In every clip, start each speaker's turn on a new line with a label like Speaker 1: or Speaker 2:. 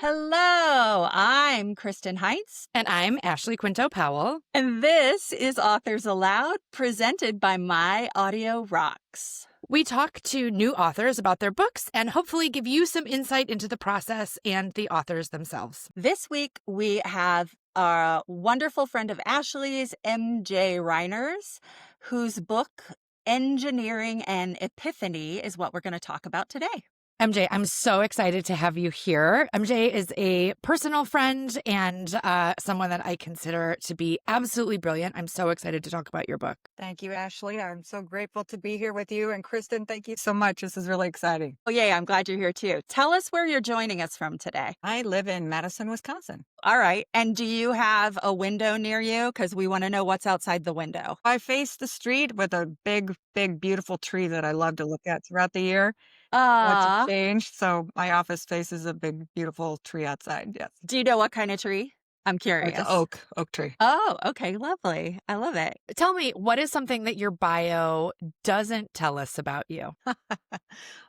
Speaker 1: Hello, I'm Kristin Heintz,
Speaker 2: And I'm Ashley Quinto Powell.
Speaker 1: and this is Authors Aloud, presented by My Audio Rocks.
Speaker 2: We talk to new authors about their books and hopefully give you some insight into the process and the authors themselves.
Speaker 1: This week, we have a wonderful friend of Ashley's, MJ Reiners, whose book, Engineering and Epiphany, is what we're going to talk about today.
Speaker 2: MJ, I'm so excited to have you here. MJ is a personal friend and someone that I consider to be absolutely brilliant. I'm so excited to talk about your book.
Speaker 3: Thank you, Ashley. I'm so grateful to be here with you. And Kristin, thank you so much. This is really exciting.
Speaker 1: Oh, yay, I'm glad you're here too. Tell us where you're joining us from today.
Speaker 3: I live in Madison, Wisconsin.
Speaker 1: All right. And do you have a window near you? Because we want to know what's outside the window.
Speaker 3: I face the street with a big, beautiful tree that I love to look at throughout the year. Lots of change. So my office faces a big, beautiful tree outside. Yes.
Speaker 1: Do you know what kind of tree? I'm curious.
Speaker 3: It's an oak tree.
Speaker 1: Oh, okay. Lovely. I love it.
Speaker 2: Tell me, what is something that your bio doesn't tell us about you?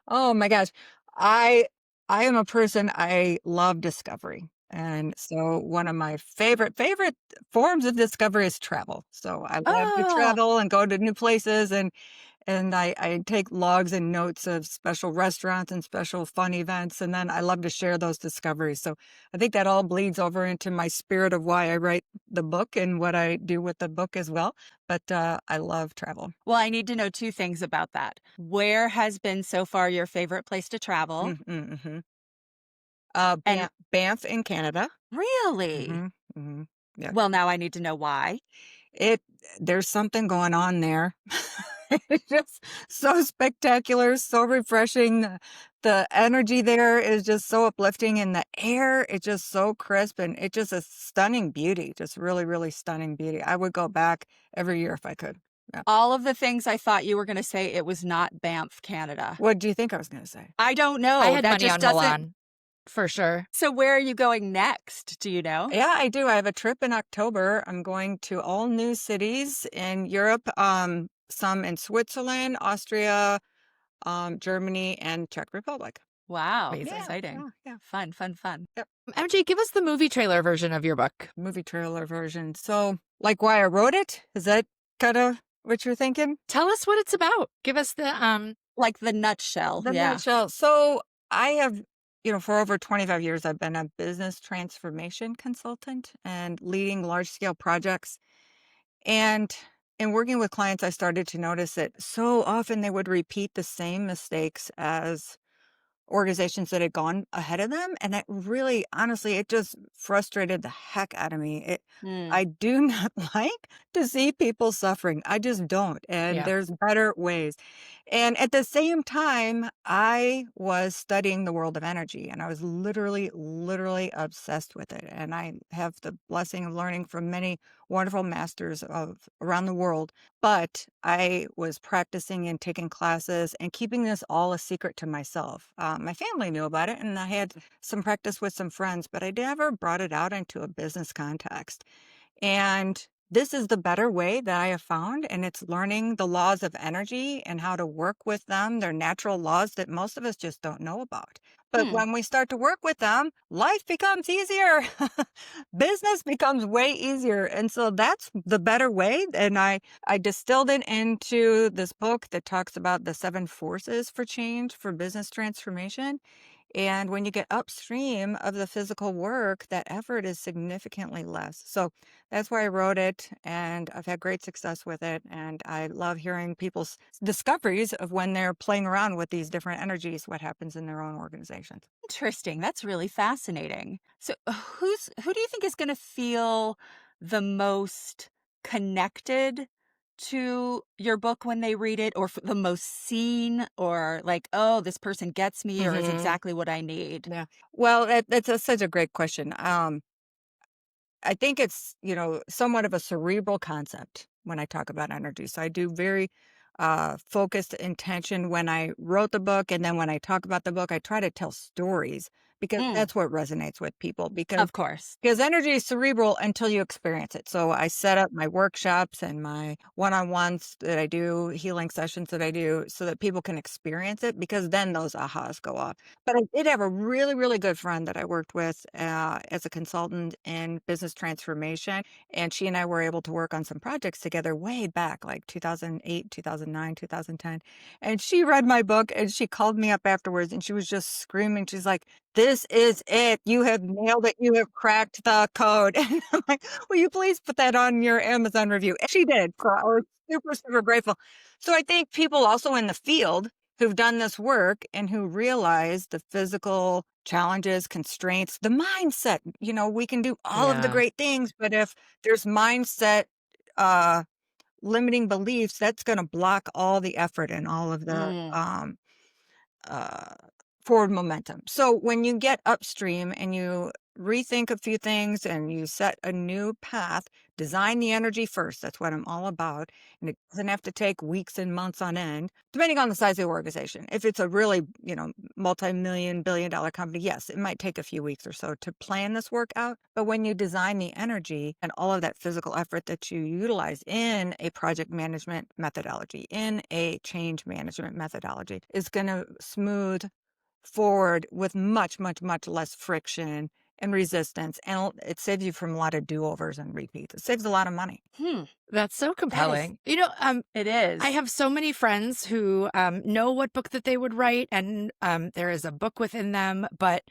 Speaker 3: Oh my gosh. I am a person, I love discovery. And so one of my favorite forms of discovery is travel. So I love to
Speaker 1: Oh,
Speaker 3: travel and go to new places and I take logs and notes of special restaurants and special fun events. And then I love to share those discoveries. So I think that all bleeds over into my spirit of why I write the book and what I do with the book as well. But I love travel.
Speaker 1: well, I need to know two things about that. Where has been so far your favorite place to travel?
Speaker 3: Mm-hmm.
Speaker 1: And
Speaker 3: Banff in Canada.
Speaker 1: really?
Speaker 3: Mm-hmm. Yeah.
Speaker 1: Well, now I need to know why.
Speaker 3: There's something going on there. It's just so spectacular, so refreshing. The energy there is just so uplifting, and the air is just so crisp, and it's just a stunning beauty, just really, really stunning beauty. I would go back every year if I could. Yeah.
Speaker 1: All of the things I thought you were going to say, it was not Banff, Canada.
Speaker 3: What do you think I was going to say?
Speaker 1: I don't know.
Speaker 2: I had
Speaker 1: That
Speaker 2: money
Speaker 1: just
Speaker 2: on
Speaker 1: doesn't.
Speaker 2: Milan, for sure.
Speaker 1: So where are you going next? Do you know?
Speaker 3: Yeah, I do. I have a trip in October. I'm going to all new cities in Europe, some in Switzerland, Austria, Germany, and Czech Republic.
Speaker 1: Wow.
Speaker 2: Amazing.
Speaker 1: Exciting.
Speaker 3: Yeah.
Speaker 1: Fun, fun, fun.
Speaker 2: MJ, give us the movie trailer version of your book.
Speaker 3: Movie trailer version. So, like why I wrote it? Is that kind of what you're thinking?
Speaker 2: Tell us what it's about. Give us the
Speaker 1: Like the nutshell.
Speaker 3: The
Speaker 1: Yeah.
Speaker 3: nutshell. So, I have, for over 25 years, I've been a business transformation consultant and leading large scale projects. And in working with clients, I started to notice that so often they would repeat the same mistakes as organizations that had gone ahead of them. And it really, honestly, it just frustrated the heck out of me.
Speaker 1: Mm.
Speaker 3: I do not like to see people suffering. I just don't. And
Speaker 2: Yeah.
Speaker 3: there's better ways. And at the same time, I was studying the world of energy and I was literally obsessed with it. And I have the blessing of learning from many wonderful masters of around the world. But I was practicing and taking classes and keeping this all a secret to myself. My family knew about it and I had some practice with some friends, but I never brought it out into a business context. And this is the better way that I have found, and it's learning the laws of energy and how to work with them. They're natural laws that most of us just don't know about. But
Speaker 1: Hmm.
Speaker 3: when we start to work with them, life becomes easier. Business becomes way easier. And so that's the better way. And I distilled it into this book that talks about the 7 forces for change for business transformation. And when you get upstream of the physical work, that effort is significantly less. So that's why I wrote it, and I've had great success with it. And I love hearing people's discoveries of when they're playing around with these different energies, what happens in their own organizations.
Speaker 1: Interesting. That's really fascinating. So who do you think is going to feel the most connected to your book when they read it, or the most seen, or like, oh, this person gets me, or is
Speaker 3: Mhm.
Speaker 1: exactly what I need?
Speaker 3: Yeah. Well, that's such a great question. I think it's, somewhat of a cerebral concept when I talk about energy. So I do very focused intention when I wrote the book. And then when I talk about the book, I try to tell stories because
Speaker 1: Mm,
Speaker 3: that's what resonates with people
Speaker 1: of course.
Speaker 3: because energy is cerebral until you experience it. So I set up my workshops and my one-on-ones that I do, healing sessions that I do so that people can experience it because then those ahas go off. But I did have a really, really good friend that I worked with as a consultant in business transformation. And she and I were able to work on some projects together way back, like 2008, 2009, 2010. And she read my book and she called me up afterwards and she was just screaming. She's like, "This is it. You have nailed it. You have cracked the code." And I'm like, "Will you please put that on your Amazon review?" And she did. So I was super, super grateful. So I think people also in the field who've done this work and who realize the physical challenges, constraints, the mindset, we can do all of the
Speaker 2: Yeah.
Speaker 3: great things, but if there's mindset, uh, limiting beliefs, that's going to block all the effort and all of the
Speaker 1: Mm.
Speaker 3: uh, forward momentum. So when you get upstream and you rethink a few things and you set a new path, design the energy first. That's what I'm all about. And it doesn't have to take weeks and months on end, depending on the size of the organization. If it's a really, multi-million, billion-dollar company, yes, it might take a few weeks or so to plan this work out. But when you design the energy and all of that physical effort that you utilize in a project management methodology, in a change management methodology, is going to smooth forward with much, much, much less friction and resistance. And it saves you from a lot of do-overs and repeats. It saves a lot of money.
Speaker 1: Hmm.
Speaker 2: That's so
Speaker 1: That is,
Speaker 2: compelling.
Speaker 1: it
Speaker 2: I
Speaker 1: is.
Speaker 2: have so many friends who know what book that they would write, and there is a book within them, but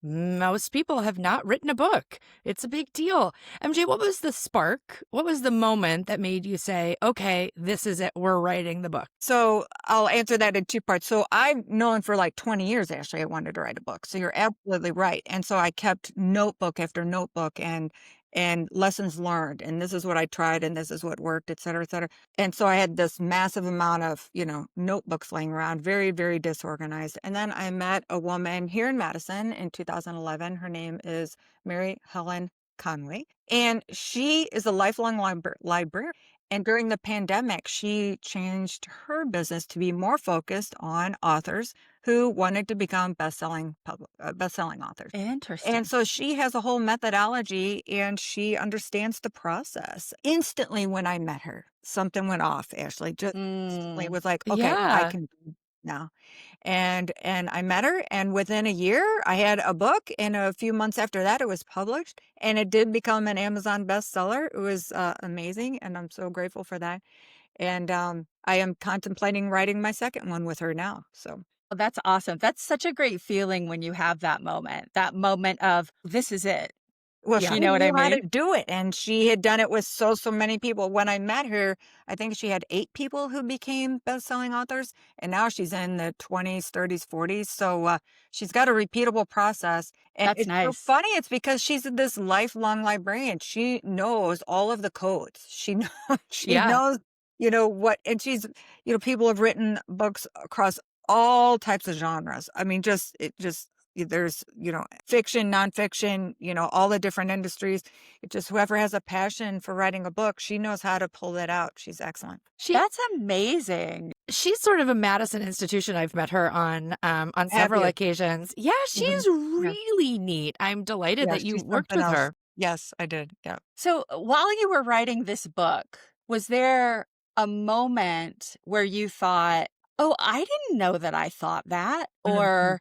Speaker 2: most people have not written a book. It's a big deal. MJ, what was the spark? What was the moment that made you say, okay, this is it, we're writing the book?
Speaker 3: So I'll answer that in two parts. So I've known for like 20 years, actually, I wanted to write a book. So you're absolutely right. And so I kept notebook after notebook and lessons learned. And this is what I tried and this is what worked, et cetera, et cetera. And so I had this massive amount of, notebooks laying around, very, very disorganized. And then I met a woman here in Madison in 2011. Her name is Mary Helen Conway. And she is a lifelong librarian. And during the pandemic, she changed her business to be more focused on authors who wanted to become best-selling authors. And
Speaker 1: Interesting.
Speaker 3: so she has a whole methodology and she understands the process. Instantly when I met her, something went off, Ashley. Just instantly it
Speaker 1: Mm.
Speaker 3: was like, okay, I
Speaker 2: Yeah.
Speaker 3: can do now. And I met her, and within a year, I had a book, and a few months after that, it was published, and it did become an Amazon bestseller. It was amazing, and I'm so grateful for that. And I am contemplating writing my second one with her now. So,
Speaker 1: Well, that's awesome. That's such a great feeling when you have that moment of, "This is it."
Speaker 3: well,
Speaker 2: Yeah.
Speaker 3: she
Speaker 1: You know what I
Speaker 3: knew how to
Speaker 1: mean?
Speaker 3: do it, and she had done it with so, so many people. When I met her, I think she had 8 people who became best-selling authors, and now she's in the 20s, 30s, 40s. So she's got a repeatable process, and
Speaker 1: That's
Speaker 3: it's so
Speaker 1: nice.
Speaker 3: funny. It's because she's this lifelong librarian. She knows all of the codes. She knows. She
Speaker 2: Yeah.
Speaker 3: knows. What, and she's. People have written books across all types of genres. I mean, there's fiction, nonfiction, all the different industries. It just whoever has a passion for writing a book, she knows how to pull that out. She's excellent.
Speaker 2: She
Speaker 1: That's amazing.
Speaker 2: she's sort of a Madison institution. I've met her on
Speaker 3: Have
Speaker 2: several
Speaker 3: you?
Speaker 2: occasions. Yeah,
Speaker 3: Mhm.
Speaker 2: she's
Speaker 3: Yeah.
Speaker 2: really neat. I'm delighted
Speaker 3: Yeah,
Speaker 2: that you
Speaker 3: she's
Speaker 2: worked
Speaker 3: something
Speaker 2: with
Speaker 3: else.
Speaker 2: her.
Speaker 3: Yes, I did. Yeah.
Speaker 1: So, while you were writing this book, was there a moment where you thought, "Oh, I didn't know that I thought that,"
Speaker 3: Mhm.
Speaker 1: or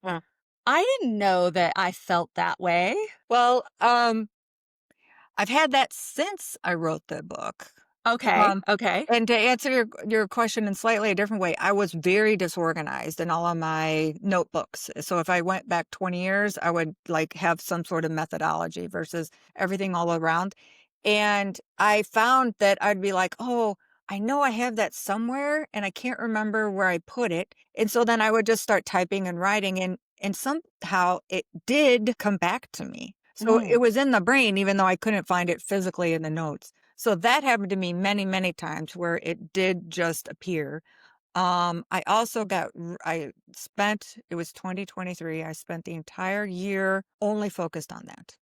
Speaker 1: "I didn't know that I felt that way"?
Speaker 3: Well, I've had that since I wrote the book.
Speaker 1: Okay,
Speaker 3: Um,
Speaker 1: okay.
Speaker 3: and to answer your question in slightly a different way, I was very disorganized in all of my notebooks. So if I went back 20 years, I would like have some sort of methodology versus everything all around. And I found that I'd be like, oh, I know I have that somewhere and I can't remember where I put it. And so then I would just start typing and writing and somehow it did come back to me. So it
Speaker 1: Mm.
Speaker 3: was in the brain, even though I couldn't find it physically in the notes. So that happened to me many, many times where it did just appear. I also I spent, it was 2023. I spent the entire year only focused on that.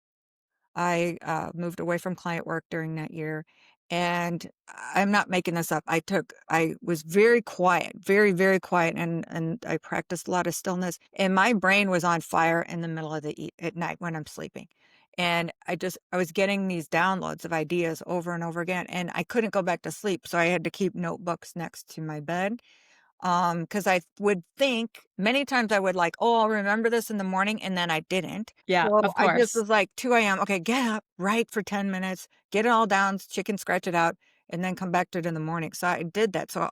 Speaker 3: I moved away from client work during that year And I'm not making this up. I was very quiet, very, very quiet, and I practiced a lot of stillness. And my brain was on fire in the middle of at night when I'm sleeping. And I was getting these downloads of ideas over and over again, and I couldn't go back to sleep. So I had to keep notebooks next to my bed. Because I would think many times I would like, "Oh, I'll remember this in the morning," and then I didn't.
Speaker 1: Yeah,
Speaker 3: So
Speaker 1: of
Speaker 3: I just
Speaker 1: course.
Speaker 3: was like, 2 AM, "Okay, get up, write for 10 minutes, get it all down, chicken scratch it out, and then come back to it in the morning." So I did that. So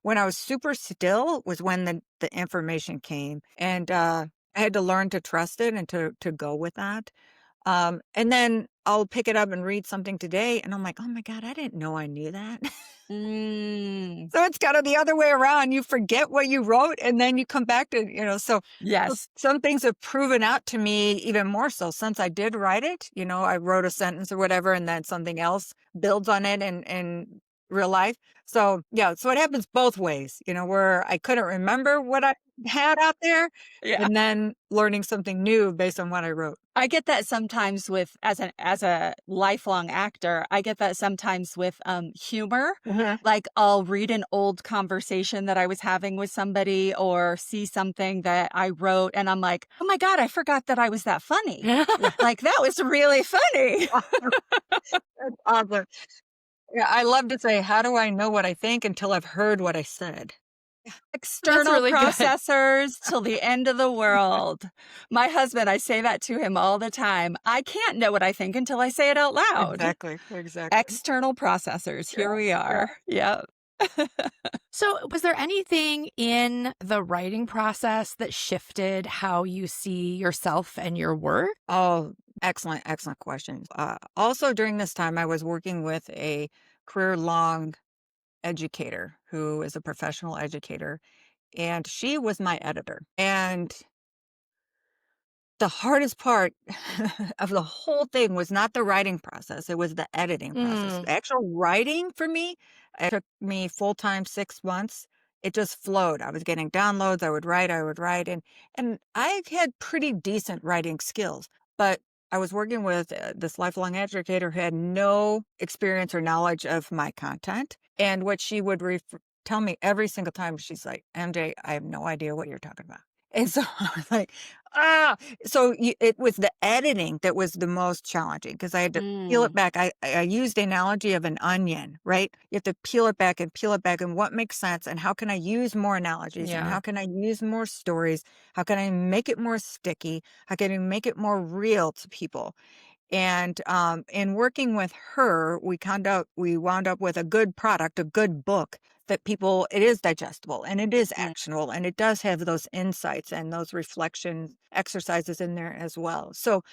Speaker 3: when I was super still was when the information came, and, I had to learn to trust it and to go with that. And then I'll pick it up and read something today, and I'm like, "Oh my god, I didn't know I knew that."
Speaker 1: Mm,
Speaker 3: So it's kinda the other way around. You forget what you wrote, and then you come back to, so
Speaker 1: yes.
Speaker 3: some things have proven out to me even more so since I did write it. I wrote a sentence or whatever, and then something else builds on it in real life. So, yeah, so it happens both ways, where I couldn't remember what I had out there,
Speaker 1: Yeah.
Speaker 3: and then learning something new based on what I wrote.
Speaker 1: I get that sometimes with as a lifelong actor, I get that sometimes with, humor.
Speaker 3: Mhm.
Speaker 1: Like, I'll read an old conversation that I was having with somebody or see something that I wrote, and I'm like, "Oh my god, I forgot that I was that funny." Like, "That was really funny."
Speaker 3: That's awesome. Yeah, I love to say, "How do I know what I think until I've heard what I said?"
Speaker 2: That's
Speaker 1: External
Speaker 2: really good.
Speaker 1: processors till the end of the world. My husband, I say that to him all the time. I can't know what I think until I say it out loud.
Speaker 3: Exactly, exactly.
Speaker 1: External processors,
Speaker 3: Yeah,
Speaker 1: here we
Speaker 3: yeah.
Speaker 1: are. Yep.
Speaker 2: So, was there anything in the writing process that shifted how you see yourself and your work?
Speaker 3: Oh, excellent, excellent questions. Also, during this time, I was working with a career-long educator who is a professional educator, and she was my editor. And the hardest part of the whole thing was not the writing process, it was the editing process.
Speaker 2: Mm,
Speaker 3: The actual writing for me, it took me full-time 6 months. It just flowed. I was getting downloads, I would write, and I've had pretty decent writing skills, but I was working with, this lifelong educator who had no experience or knowledge of my content, and what she would tell me every single time, she's like, "MJ, I have no idea what you're talking about." And so I was like, "Ah." So it was the editing that was the most challenging because I had to peel it
Speaker 1: Mm,
Speaker 3: back. I used the analogy of an onion, right? You have to peel it back, and what makes sense, and how can I use more analogies, and
Speaker 2: yeah.
Speaker 3: how can I use more stories? How can I make it more sticky? How can I make it more real to people? And in working with her, we wound up with a good product, a good book that people it is digestible and it is
Speaker 1: mm,
Speaker 3: actionable and it does have those insights and those reflection exercises in there as well. So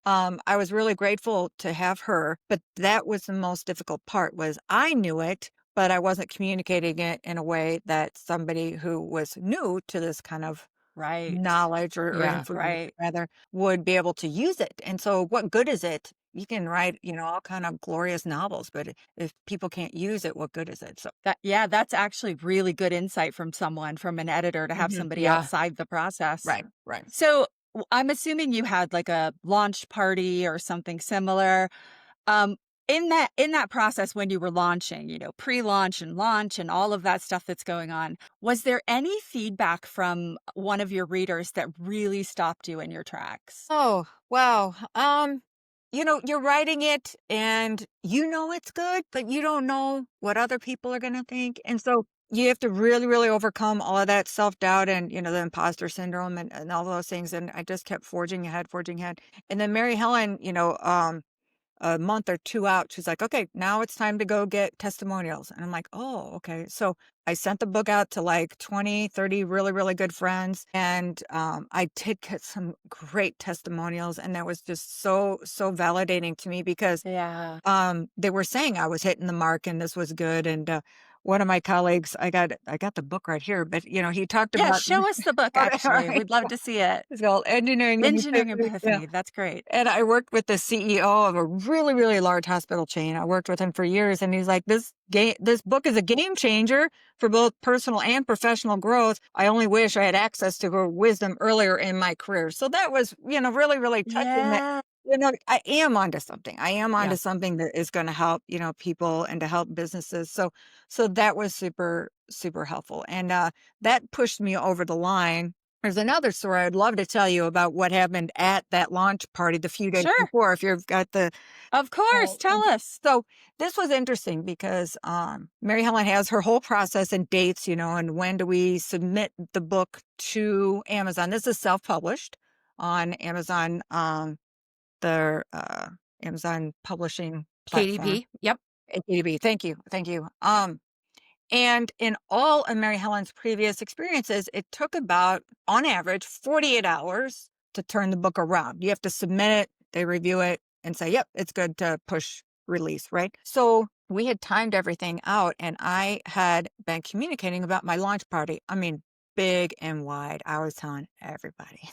Speaker 3: I was really grateful to have her, but that was the most difficult part was I knew it, but I wasn't communicating it in a way that somebody who was new to this kind of
Speaker 1: right.
Speaker 3: knowledge or
Speaker 2: Yeah.
Speaker 3: information
Speaker 1: Right.
Speaker 3: rather would be able to use it. And so what good is it? You can write, all kind of glorious novels, but if people can't use it, what good is it? So
Speaker 1: Yeah, that's actually really good insight from someone, from an editor to have
Speaker 3: mhm.
Speaker 1: somebody
Speaker 2: Yeah.
Speaker 1: outside the process.
Speaker 3: Right, right.
Speaker 1: So, I'm assuming you had, like, a launch party or something similar. Um, in that process when you were launching, pre-launch and launch and all of that stuff that's going on, was there any feedback from one of your readers that really stopped you in your tracks?
Speaker 3: Oh, wow. You're writing it and you know it's good, but you don't know what other people are going to think. And so you have to really, really overcome all of that self-doubt and, the imposter syndrome and all those things. And I just kept forging ahead, forging ahead. And then Mary Helen, a month or 2 out, she's like, "Okay, now it's time to go get testimonials." And I'm like, "Oh, okay." So I sent the book out to like 20, 30 really, really good friends. And I did get some great testimonials. And that was just so, so validating to me because
Speaker 1: Yeah.
Speaker 3: they were saying I was hitting the mark and this was good. And one of my colleagues, I got the book right here, but he talked
Speaker 1: Yeah,
Speaker 3: about
Speaker 1: show us the book,
Speaker 3: all
Speaker 1: actually.
Speaker 3: right.
Speaker 1: We'd love to see it.
Speaker 3: It's called Engineering and
Speaker 1: Engineering
Speaker 3: Epiphany. Yeah.
Speaker 1: Epiphany, that's great.
Speaker 3: And I worked with the CEO of a really, really large hospital chain. I worked with him for years, and he's like, this book is a game changer for both personal and professional growth. I only wish I had access to her wisdom earlier in my career." So that was, really, really touching that
Speaker 1: Yeah.
Speaker 3: I am onto something. I am onto
Speaker 2: Yeah.
Speaker 3: something that is gonna help, people and to help businesses. So that was super, super helpful. And that pushed me over the line. There's another story I'd love to tell you about what happened at that launch party the few days
Speaker 1: Sure.
Speaker 3: before, if you've got the
Speaker 1: Of course. Tell us.
Speaker 3: so this was interesting because Mary Helen has her whole process and dates, and when do we submit the book to Amazon? This is self-published on Amazon, their Amazon publishing platform.
Speaker 2: KDP. Yep.
Speaker 3: AKB. Thank you, thank you. And in all of Mary Helen's previous experiences, it took about, on average, 48 hours to turn the book around. You have to submit it, they review it, and say, yep, it's good to push release, right? So we had timed everything out, and I had been communicating about my launch party. I mean, big and wide. I was telling everybody.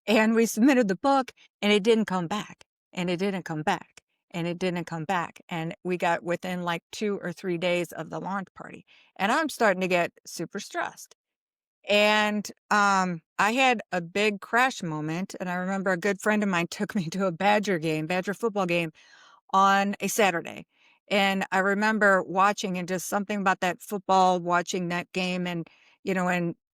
Speaker 3: And we submitted the book, and it didn't come back, and it didn't come back, and it didn't come back. And we got within like 2 or 3 days of the launch party. And I'm starting to get super stressed. And I had a big crash moment. And I remember a good friend of mine took me to a Badger football game on a Saturday. And I remember watching and just something about that football, watching that game. And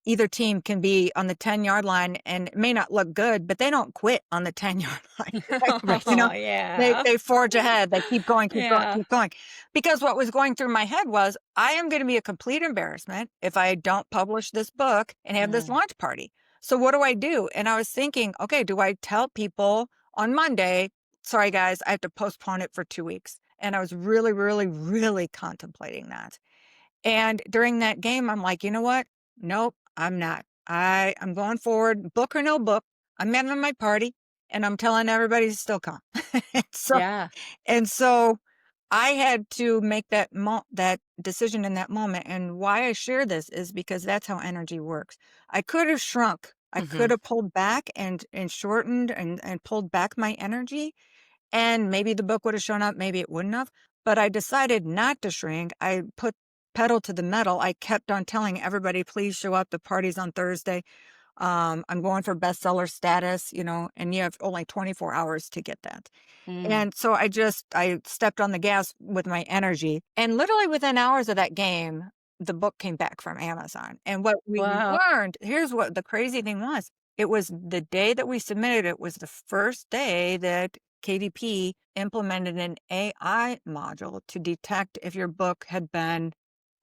Speaker 3: either team can be on the 10-yard line and it may not look good, but they don't quit on the 10-yard line. Right.
Speaker 1: Oh, yeah.
Speaker 3: They forge ahead. They keep going, keep going,
Speaker 1: Yeah.
Speaker 3: keep going. Because what was going through my head was, I am going to be a complete embarrassment if I don't publish this book and have this
Speaker 1: Mm.
Speaker 3: launch party. So what do I do? And I was thinking, okay, do I tell people on Monday, sorry guys, I have to postpone it for 2 weeks? And I was really, really, really contemplating that. And during that game, I'm like, you know what? Nope, I'm not. I'm going forward, book or no book. I'm having my party and I'm telling everybody to still come. so
Speaker 1: Yeah.
Speaker 3: and so I had to make that decision in that moment. And why I share this is because that's how energy works. I could have shrunk. I
Speaker 2: Hmm.
Speaker 3: could have pulled back and shortened and pulled back my energy, and maybe the book would have shown up, maybe it wouldn't have. But I decided not to shrink. I put pedal to the metal. I kept on telling everybody, please show up. The party's on Thursday. I'm going for bestseller status, and you have only 24 hours to get that.
Speaker 1: Mm.
Speaker 3: And so I stepped on the gas with my energy. And literally within hours of that game, the book came back from Amazon. And what we
Speaker 1: Wow.
Speaker 3: learned, here's what the crazy thing was. It was the day that we submitted it was the first day that KDP implemented an AI module to detect if your book had been,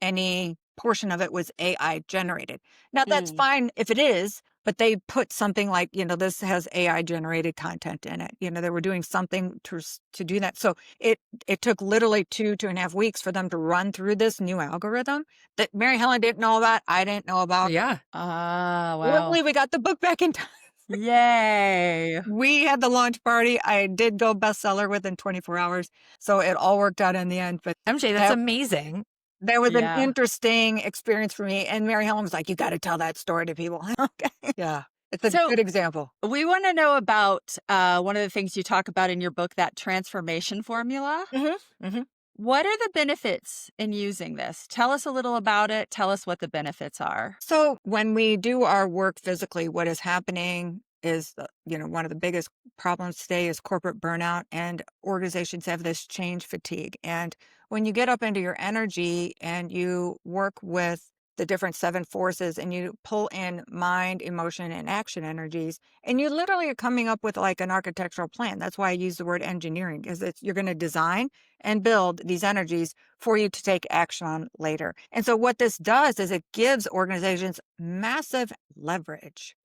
Speaker 3: any portion of it was AI generated. Now that's
Speaker 1: Mm.
Speaker 3: fine if it is, but they put something like, this has AI generated content in it. They were doing something to do that. So it took literally 2.5 weeks for them to run through this new algorithm that Mary Helen didn't know about. I didn't know about.
Speaker 2: Yeah.
Speaker 1: Ah, wow.
Speaker 3: Luckily, we got the book back in time.
Speaker 1: Yay.
Speaker 3: We had the launch party. I did go bestseller within 24 hours. So it all worked out in the end. But
Speaker 2: MJ, that's
Speaker 3: that
Speaker 2: amazing.
Speaker 3: that was an
Speaker 1: Yeah.
Speaker 3: interesting experience for me. And Mary Helen was like, you got to tell that story to people. Okay. Yeah. It's a
Speaker 1: So
Speaker 3: good example.
Speaker 1: we want to know about one of the things you talk about in your book, that transformation formula.
Speaker 3: Hmm. Hmm.
Speaker 1: What are the benefits in using this? Tell us a little about it. Tell us what the benefits are.
Speaker 3: So when we do our work physically, what is happening is, one of the biggest problems today is corporate burnout, and organizations have this change fatigue. And when you get up into your energy and you work with the different seven forces and you pull in mind, emotion, and action energies, and you literally are coming up with like an architectural plan. That's why I use the word engineering, is that you're going to design and build these energies for you to take action on later. And so what this does is it gives organizations massive leverage.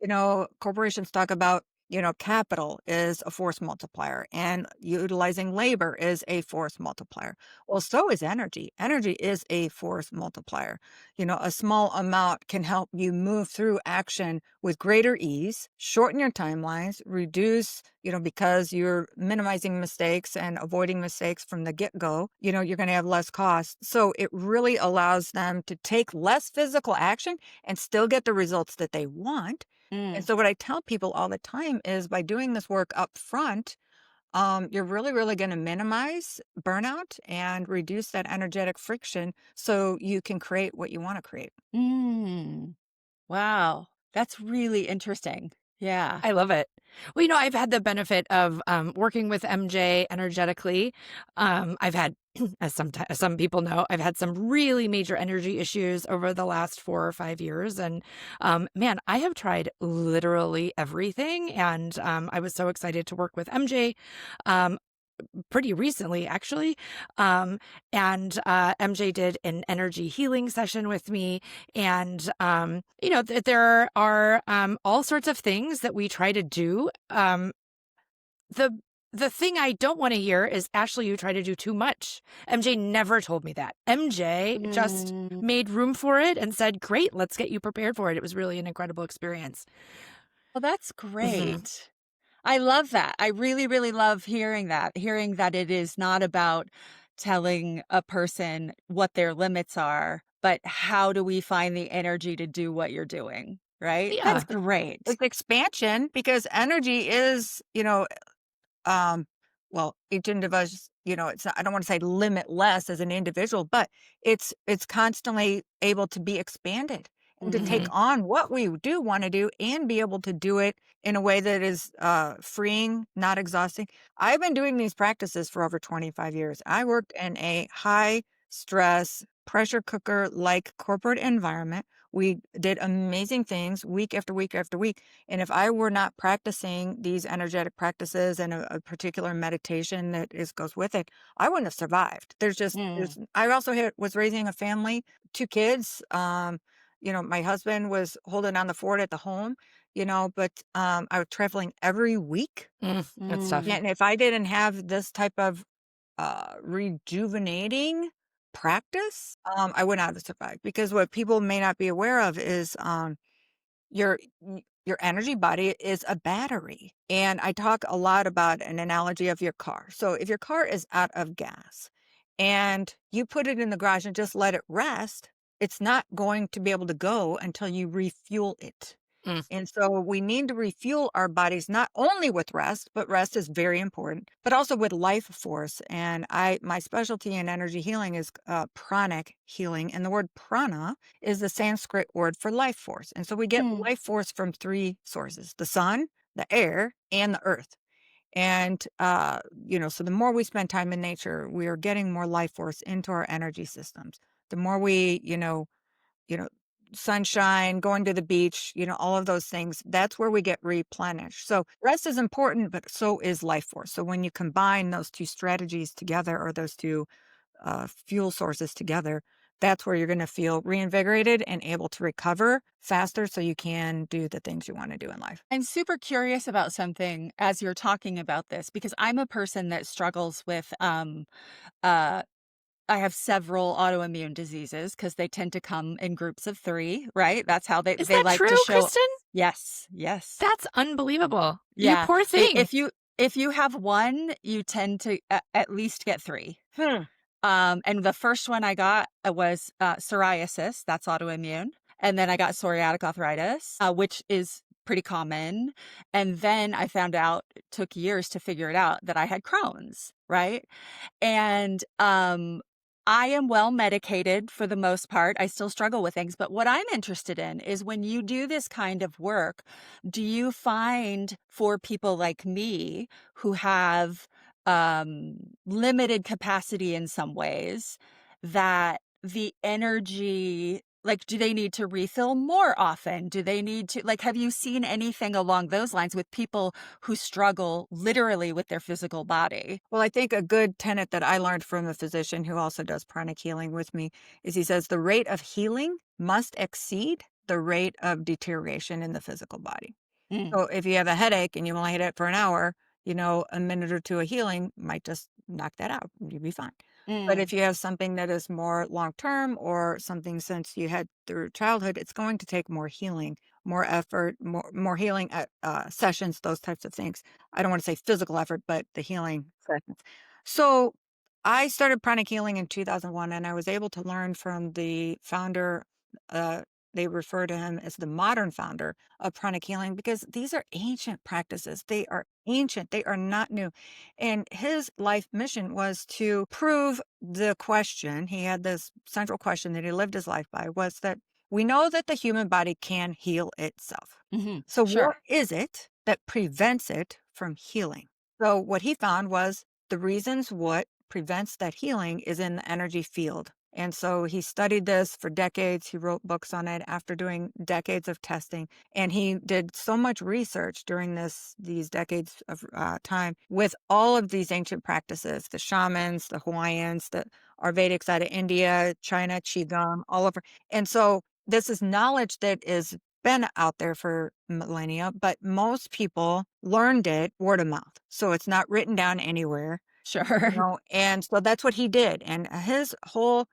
Speaker 3: Corporations talk about, capital is a force multiplier and utilizing labor is a force multiplier. Well, so is energy. Energy is a force multiplier. A small amount can help you move through action with greater ease, shorten your timelines, reduce, because you're minimizing mistakes and avoiding mistakes from the get-go, you're going to have less cost. So it really allows them to take less physical action and still get the results that they want. And
Speaker 1: Mm.
Speaker 3: so what I tell people all the time is, by doing this work up front, you're really, really going to minimize burnout and reduce that energetic friction so you can create what you want to create.
Speaker 1: Mm. Wow. That's really interesting. Yeah.
Speaker 2: I love it. Well, I've had the benefit of working with MJ energetically. I've had, as some people know, I've had some really major energy issues over the last 4 or 5 years, and man, I have tried literally everything. And I was so excited to work with MJ. Um, pretty recently, actually. Um, and MJ did an energy healing session with me. And, there are all sorts of things that we try to do. The the thing I don't want to hear is, Ashley, you try to do too much. MJ never told me that. MJ just
Speaker 1: Mm.
Speaker 2: made room for it and said, great, let's get you prepared for it. It was really an incredible experience.
Speaker 1: Well, that's
Speaker 2: Hmm.
Speaker 1: great. I love that. I really, really love hearing that it is not about telling a person what their limits are, but how do we find the energy to do what you're doing, right? That's
Speaker 2: Yeah.
Speaker 1: great.
Speaker 3: It's expansion because energy is, um, well, each individual, it's not, I don't want to say limitless as an individual, but it's constantly able to be expanded and to take
Speaker 2: Hmm.
Speaker 1: Mhm.
Speaker 3: on what we do want to do and be able to do it in a way that is freeing, not exhausting. I've been doing these practices for over 25 years. I worked in a high stress pressure cooker like corporate environment. We did amazing things week after week after week, and if I were not practicing these energetic practices and a particular meditation that goes with it, I wouldn't have survived.
Speaker 1: Mm.
Speaker 3: I also was raising a family, 2 kids. My husband was holding on the fort at the home, but I was traveling every week.
Speaker 2: That's tough.
Speaker 1: Mm.
Speaker 3: And if I didn't have this type of rejuvenating practice, I would not have survived. Because what people may not be aware of is your your energy body is a battery. And I talk a lot about an analogy of your car. So if your car is out of gas and you put it in the garage and just let it rest, it's not going to be able to go until you refuel it.
Speaker 2: Mm.
Speaker 3: And so we need to refuel our bodies not only with rest, but rest is very important, but also with life force. And my specialty in energy healing is pranic healing. And the word prana is the Sanskrit word for life force. And so we get
Speaker 1: Mm.
Speaker 3: life force from three sources: the sun, the air, and the earth. And, so the more we spend time in nature, we are getting more life force into our energy systems. The more we, you know, sunshine, going to the beach, all of those things, that's where we get replenished. So rest is important, but so is life force. So when you combine those two strategies together, or those two fuel sources together, that's where you're going to feel reinvigorated and able to recover faster so you can do the things you want to do in life.
Speaker 1: I'm super curious about something as you're talking about this because I'm a person that struggles with uh I have several autoimmune diseases because they tend to come in groups of 3, right? That's how
Speaker 2: Is
Speaker 1: they
Speaker 2: that
Speaker 1: like to
Speaker 2: true,
Speaker 1: show.
Speaker 2: Kristen?
Speaker 1: Yes, yes.
Speaker 2: That's unbelievable. You
Speaker 1: Yeah.
Speaker 2: poor
Speaker 1: I
Speaker 2: thing.
Speaker 1: if you have 1, you tend to at least get 3.
Speaker 3: Hmm.
Speaker 1: And the first one I got was psoriasis, that's autoimmune. And then I got psoriatic arthritis, which is pretty common. And then I found out, it took years to figure it out, that I had Crohn's, right? And, I am well medicated for the most part. I still struggle with things, but what I'm interested in is when you do this kind of work, do you find for people like me who have limited capacity in some ways that the energy, like, do they need to refill more often? Do they need to, like, have you seen anything along those lines with people who struggle literally with their physical body?
Speaker 3: Well, I think a good tenet that I learned from a physician who also does pranic healing with me is he says the rate of healing must exceed the rate of deterioration in the physical body.
Speaker 1: Mm,
Speaker 3: So if you have a headache and you only hit it for an hour, a minute or two of healing might just knock that out. You'll be fine. But
Speaker 1: mm.
Speaker 3: if you have something that is more long term, or something since you had through childhood, it's going to take more healing, more effort, more healing sessions, those types of things. I don't want to say physical effort, but the healing sessions. So I started pranic healing in 2001, and I was able to learn from the founder. Uh, they refer to him as the modern founder of pranic healing because these are ancient practices. They are ancient, they are not new. And his life mission was to prove the question. He had this central question that he lived his life by, was that we know that the human body can heal itself. So
Speaker 1: Sure.
Speaker 3: what is it that prevents it from healing? So what he found was the reasons what prevents that healing is in the energy field. And so he studied this for decades. He wrote books on it after doing decades of testing. And he did so much research during these decades of time with all of these ancient practices, the shamans, the Hawaiians, the Ayurvedic side of India, China, Qigong, all over. And so this is knowledge that is been out there for millennia, but most people learned it word of mouth. So it's not written down anywhere,
Speaker 1: Sure.
Speaker 3: and so that's what he did. And his whole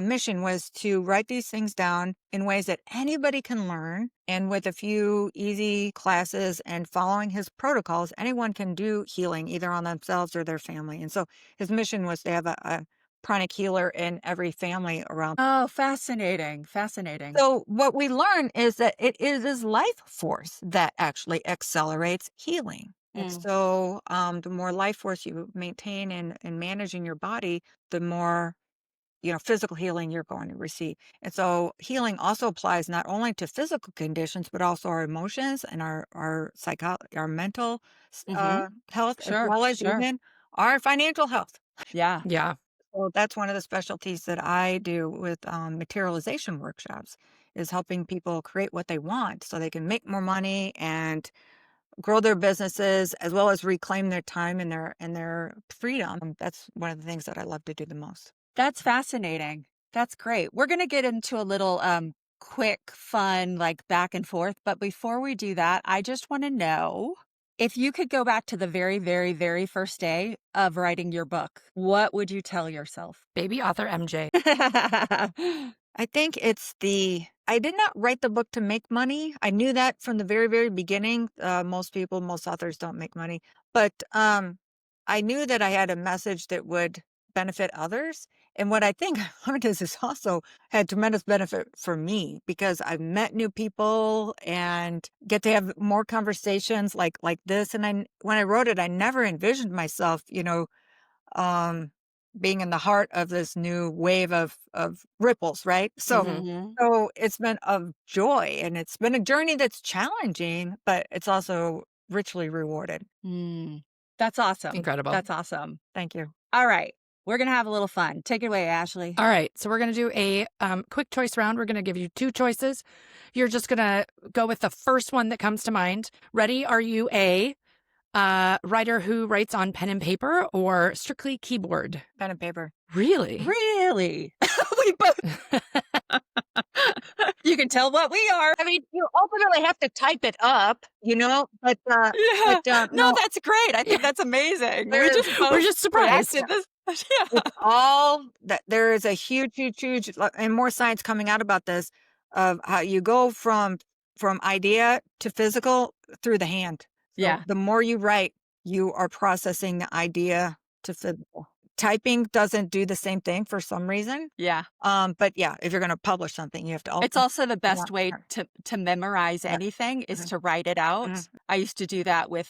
Speaker 3: mission was to write these things down in ways that anybody can learn. And with a few easy classes and following his protocols, anyone can do healing either on themselves or their family. And so his mission was to have a pranic healer in every family around.
Speaker 1: Oh, fascinating. Fascinating.
Speaker 3: So what we learn is that it is this life force that actually accelerates healing. And so the more life force you maintain in managing your body, the more physical healing you're going to receive. And so healing also applies not only to physical conditions, but also our emotions and our mental health, as
Speaker 1: Sure.
Speaker 3: well as
Speaker 1: Sure.
Speaker 3: even our financial health.
Speaker 1: Yeah.
Speaker 2: Yeah.
Speaker 3: So that's one of the specialties that I do with materialization workshops, is helping people create what they want so they can make more money and grow their businesses, as well as reclaim their time and their freedom. That's one of the things that I love to do the most.
Speaker 1: That's fascinating. That's great. We're going to get into a little quick, fun, like back and forth. But before we do that, I just want to know if you could go back to the very, very, very first day of writing your book, what would you tell yourself?
Speaker 2: Baby author MJ.
Speaker 3: I think I did not write the book to make money. I knew that from the very, very beginning. Most authors don't make money. But I knew that I had a message that would benefit others. And what I think I learned is this also had tremendous benefit for me, because I've met new people and get to have more conversations like this. And when I wrote it, I never envisioned myself, um, being in the heart of this new wave of ripples, right? So
Speaker 1: Mhm.
Speaker 3: so it's been a joy, and it's been a journey that's challenging, but it's also richly rewarded.
Speaker 1: Mm. That's awesome.
Speaker 2: Incredible.
Speaker 1: That's awesome.
Speaker 3: Thank you.
Speaker 1: All right. We're going to have a little fun. Take it away, Ashley.
Speaker 2: All right. So we're going to do a quick choice round. We're going to give you two choices. You're just going to go with the first one that comes to mind. Ready? Are you a writer who writes on pen and paper or strictly keyboard?
Speaker 3: Pen and paper.
Speaker 2: Really?
Speaker 1: Really? We both. You can tell what we are.
Speaker 3: I mean, you ultimately have to type it up, but
Speaker 1: Yeah.
Speaker 3: but
Speaker 1: No, that's great. I think that's amazing.
Speaker 3: We're
Speaker 2: just surprised.
Speaker 1: reacted this. Yeah.
Speaker 3: it's all that. There is a huge, and more science coming out about this, of how you go from idea to physical through the hand. So
Speaker 1: Yeah.
Speaker 3: the more you write, you are processing the idea to physical. Typing doesn't do the same thing for some reason.
Speaker 1: Yeah.
Speaker 3: But yeah, if you're going to publish something, you have to.
Speaker 1: It's also the best way
Speaker 3: Yeah.
Speaker 1: to memorize anything is to write it out. I used to do that with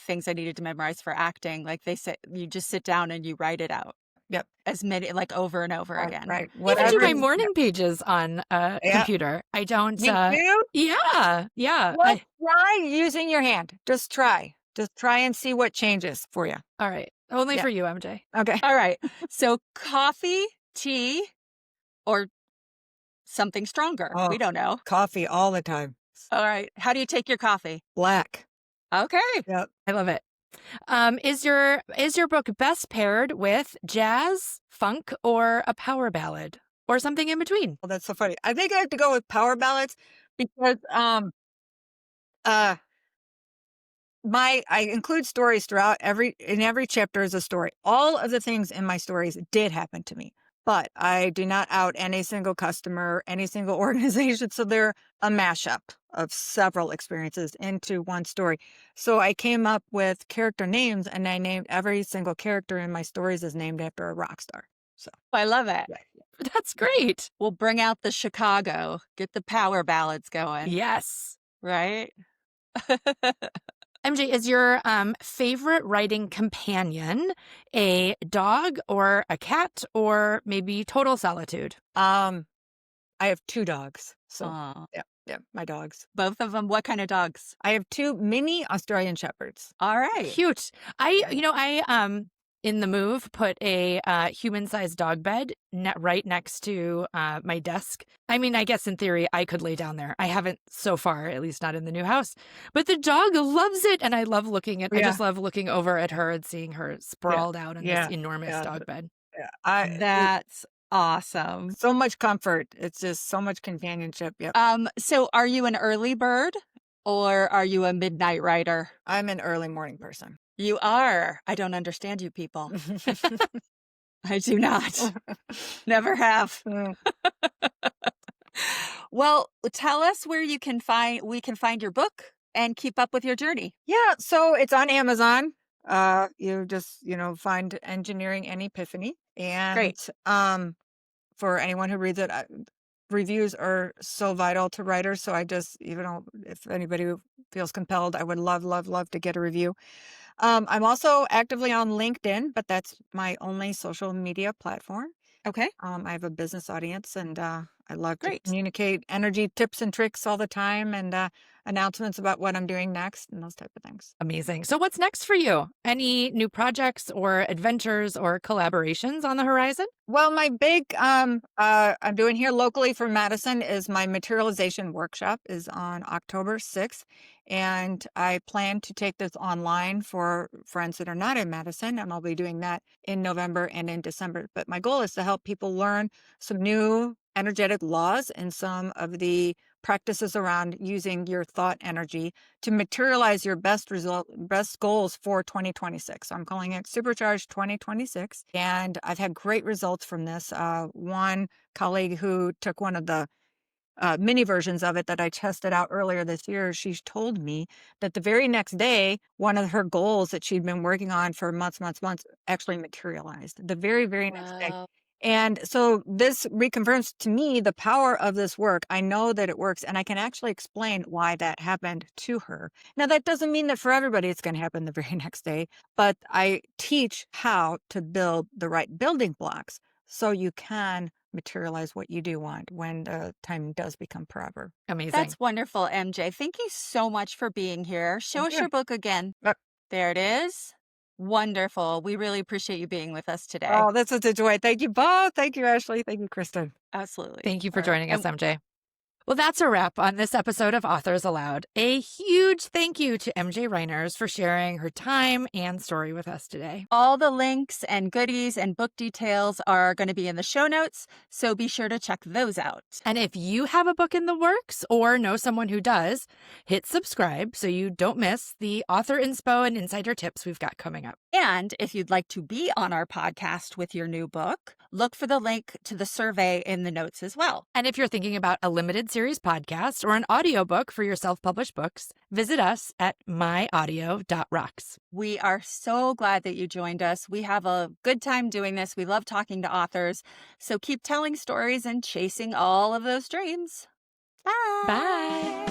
Speaker 1: things I needed to memorize for acting. Like they say, you just sit down and you write it out.
Speaker 3: Yep.
Speaker 1: As many, like over and over
Speaker 3: Right,
Speaker 1: again.
Speaker 3: right.
Speaker 2: I even do my morning pages on a
Speaker 3: Yeah.
Speaker 2: computer. I don't.
Speaker 3: You do?
Speaker 2: Yeah.
Speaker 3: Well, try using your hand. Just try. Just try and see what changes for you.
Speaker 2: All right. Only
Speaker 3: Yeah.
Speaker 2: for you, MJ.
Speaker 3: Okay.
Speaker 1: All right. So coffee, tea, or something stronger.
Speaker 3: Oh.
Speaker 1: We don't know.
Speaker 3: Coffee all the time.
Speaker 1: All right. How do you take your coffee?
Speaker 3: Black.
Speaker 1: Okay.
Speaker 3: Yep.
Speaker 2: I love it. Is your book best paired with jazz, funk, or a power ballad, or something in between?
Speaker 3: Well, that's so funny. I think I have to go with power ballads because I include stories throughout in every chapter is a story. All of the things in my stories did happen to me, but I do not out any single customer, any single organization. So they're a mashup of several experiences into one story. So I came up with character names, and I named every single character in my stories is named after a rock star. So
Speaker 1: I love it.
Speaker 3: yeah.
Speaker 2: That's great.
Speaker 1: We'll bring out the Chicago, get the power ballads going.
Speaker 2: Yes.
Speaker 1: Right?
Speaker 2: MJ, is your favorite writing companion a dog or a cat or maybe total solitude?
Speaker 3: I have 2 dogs. So,
Speaker 1: Aw.
Speaker 3: yeah, my dogs.
Speaker 1: Both of them. What kind of dogs?
Speaker 3: I have 2 mini Australian Shepherds.
Speaker 1: All right.
Speaker 2: Cute. I,
Speaker 3: Yeah.
Speaker 2: you know, I in the move put a human-sized dog bed right next to my desk. I mean, I guess in theory I could lay down there. I haven't so far, at least not in the new house. But the dog loves it, and I love looking at. I
Speaker 3: Yeah.
Speaker 2: just love looking over at her and seeing her sprawled out on this
Speaker 3: Yeah.
Speaker 2: enormous
Speaker 3: Yeah.
Speaker 2: dog bed.
Speaker 3: Yeah.
Speaker 1: That's awesome.
Speaker 3: So much comfort. It's just so much companionship. Yep.
Speaker 1: So are you an early bird or are you a midnight rider?
Speaker 3: I'm an early morning person.
Speaker 1: You are. I don't understand you people. I do not. Never have.
Speaker 3: Mm.
Speaker 1: Well, tell us where we can find your book and keep up with your journey.
Speaker 3: Yeah, so it's on Amazon. You just, find Engineering and Epiphany. And
Speaker 1: Great.
Speaker 3: for anyone who reads it, reviews are so vital to writers. So I just, if anybody feels compelled, I would love, love, love to get a review. I'm also actively on LinkedIn, but that's my only social media platform.
Speaker 1: Okay.
Speaker 3: I have a business audience, and I love to
Speaker 1: Great.
Speaker 3: communicate energy tips and tricks all the time, and announcements about what I'm doing next and those type of things.
Speaker 2: Amazing. So what's next for you? Any new projects or adventures or collaborations on the horizon?
Speaker 3: Well, my big I'm doing here locally for Madison is my materialization workshop is on October 6th. And I plan to take this online for friends that are not in Madison, and I'll be doing that in November and in December. But my goal is to help people learn some new energetic laws and some of the practices around using your thought energy to materialize your best goals for 2026. So I'm calling it Supercharged 2026. And I've had great results from this. One colleague who took one of the mini versions of it that I tested out earlier this year, she told me that the very next day, one of her goals that she'd been working on for months actually materialized the very, very next day.
Speaker 1: Wow.
Speaker 3: And so this reconfirms to me the power of this work. I know that it works, and I can actually explain why that happened to her. Now, that doesn't mean that for everybody it's going to happen the very next day, but I teach how to build the right building blocks so you can materialize what you do want when the time does become forever.
Speaker 2: Amazing.
Speaker 1: That's wonderful, MJ. Thank you so much for being here. Show us
Speaker 3: Yeah.
Speaker 1: your book again.
Speaker 3: Uh,
Speaker 1: There it is. Wonderful. We really appreciate you being with us today.
Speaker 3: Oh, that's such a joy. Thank you both. Thank you, Ashley. Thank you, Kristin.
Speaker 1: Absolutely.
Speaker 2: Thank you for
Speaker 1: All right.
Speaker 2: joining us,
Speaker 1: And
Speaker 2: MJ. Well, that's a wrap on this episode of Authors Aloud. A huge thank you to MJ Reiners for sharing her time and story with us today.
Speaker 1: all the links and goodies and book details are going to be in the show notes, so be sure to check those out.
Speaker 2: And if you have a book in the works or know someone who does, hit subscribe so you don't miss the author inspo and insider tips we've got coming up.
Speaker 1: And if you'd like to be on our podcast with your new book, look for the link to the survey in the notes as well.
Speaker 2: And if you're thinking about a limited series podcast or an audiobook for your self-published books, visit us at myaudio.rocks.
Speaker 1: We are so glad that you joined us. We have a good time doing this. We love talking to authors. So keep telling stories and chasing all of those dreams. Bye.
Speaker 2: Bye.